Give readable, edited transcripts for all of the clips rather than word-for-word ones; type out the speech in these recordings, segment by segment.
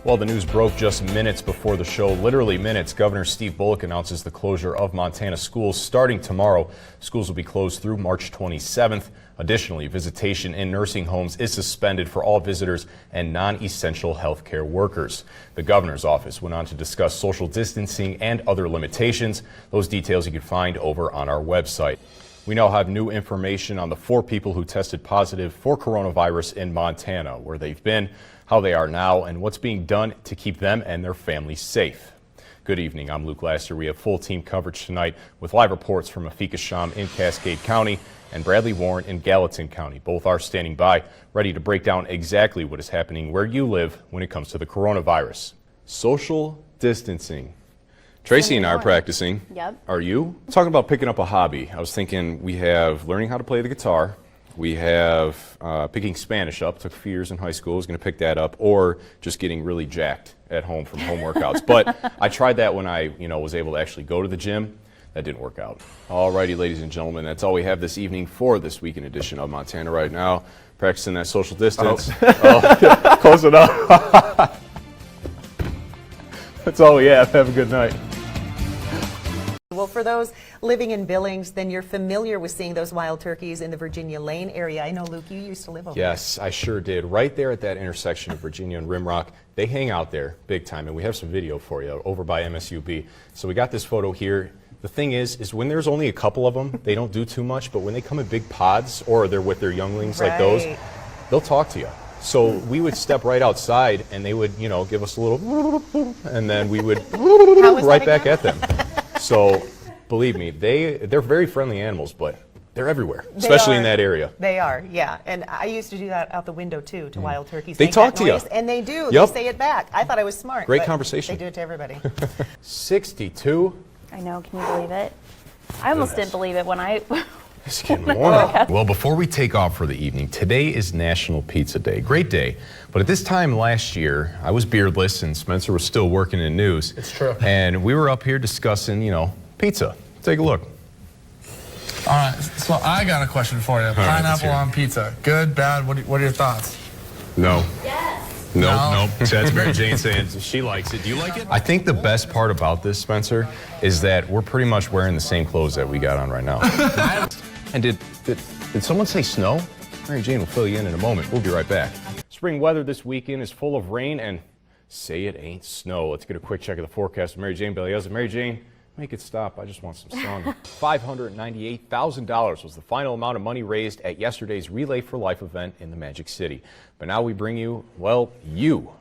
Well, the news broke just minutes before the show, literally minutes. Governor Steve Bullock announces the closure of Montana schools starting tomorrow. Schools will be closed through March 27th. Additionally, visitation in nursing homes is suspended for all visitors and non-essential healthcare workers. The governor's office went on to discuss social distancing and other limitations. Those details you can find over on our website. We now have new information on the 4 people who tested positive for coronavirus in Montana, where they've been, how they are now, and what's being done to keep them and their families safe. Good evening, I'm Lukelaster. We have full team coverage tonight with live reports from Afika Sham in Cascade County and Bradley Warren in Gallatin County. Both are standing by, ready to break down exactly what is happening where you live when it comes to the coronavirus. Social distancing. Tracy and I are practicing. Yep. Are you? Talking about picking up a hobby. I was thinking we have learning how to play the guitar. We have picking Spanish up. Took a few years in high school. I was going to pick that up, or just getting really jacked at home from home workouts. But I tried that when I, was able to actually go to the gym. That didn't work out. Alrighty, ladies and gentlemen, that's all we have this evening for this weekend edition of Montana Right Now. Practicing that social distance. Oh, close enough. That's all we have. Have a good night. Well, for those living in Billings, then you're familiar with seeing those wild turkeys in the Virginia Lane area. I know, Luke, you used to live over there. Yes, I sure did. Right there at that intersection of Virginia and Rimrock, they hang out there big time, and we have some video for you over by MSUB. So we got this photo here. The thing is when there's only a couple of them, they don't do too much, but when they come in big pods or they're with their younglings like those, they'll talk to you. So we would step right outside, and they would, give us a little, and then we would right back at them. So, believe me, they're very friendly animals, but they're everywhere, especially in that area. They are, yeah. And I used to do that out the window, too, to wild turkeys. They talk to you. And they do. Yep. They say it back. I thought I was smart. Great conversation. They do it to everybody. 62. I know, can you believe it? I almost didn't believe it when I... It's getting warmer. Well, before we take off for the evening, today is National Pizza Day. Great day. But at this time last year, I was beardless and Spencer was still working in news. It's true. And we were up here discussing, pizza. Take a look. All right, so I got a question for you. Pineapple on pizza. Good, bad? What are your thoughts? No. Yes. Nope. That's Mary Jane saying she likes it. Do you like it? I think the best part about this, Spencer, is that we're pretty much wearing the same clothes that we got on right now. And did someone say snow? Mary Jane will fill you in a moment. We'll be right back. Spring weather this weekend is full of rain and say it ain't snow. Let's get a quick check of the forecast with Mary Jane Bailey. Mary Jane, make it stop. I just want some sun. $598,000 was the final amount of money raised at yesterday's Relay for Life event in the Magic City. But now we bring you,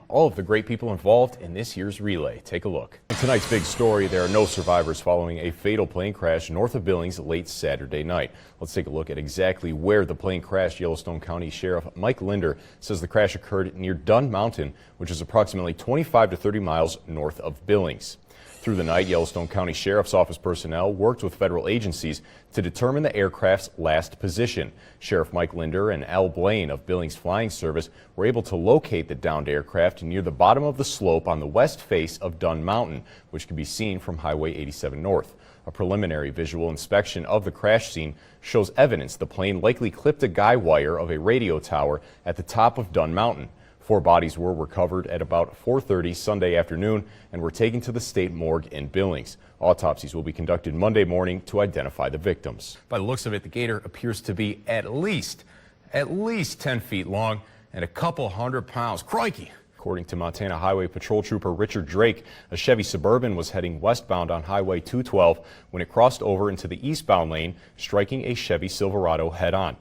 all of the great people involved in this year's relay. Take a look. In tonight's big story, there are no survivors following a fatal plane crash north of Billings late Saturday night. Let's take a look at exactly where the plane crashed. Yellowstone County Sheriff Mike Linder says the crash occurred near Dunn Mountain, which is approximately 25 to 30 miles north of Billings. Through the night, Yellowstone County Sheriff's Office personnel worked with federal agencies to determine the aircraft's last position. Sheriff Mike Linder and Al Blaine of Billings Flying Service were able to locate the downed aircraft near the bottom of the slope on the west face of Dunn Mountain, which can be seen from Highway 87 North. A preliminary visual inspection of the crash scene shows evidence the plane likely clipped a guy wire of a radio tower at the top of Dunn Mountain. 4 bodies were recovered at about 4:30 Sunday afternoon and were taken to the state morgue in Billings. Autopsies will be conducted Monday morning to identify the victims. By the looks of it, the gator appears to be at least 10 feet long and a couple hundred pounds. Crikey! According to Montana Highway Patrol Trooper Richard Drake, a Chevy Suburban was heading westbound on Highway 212 when it crossed over into the eastbound lane, striking a Chevy Silverado head-on.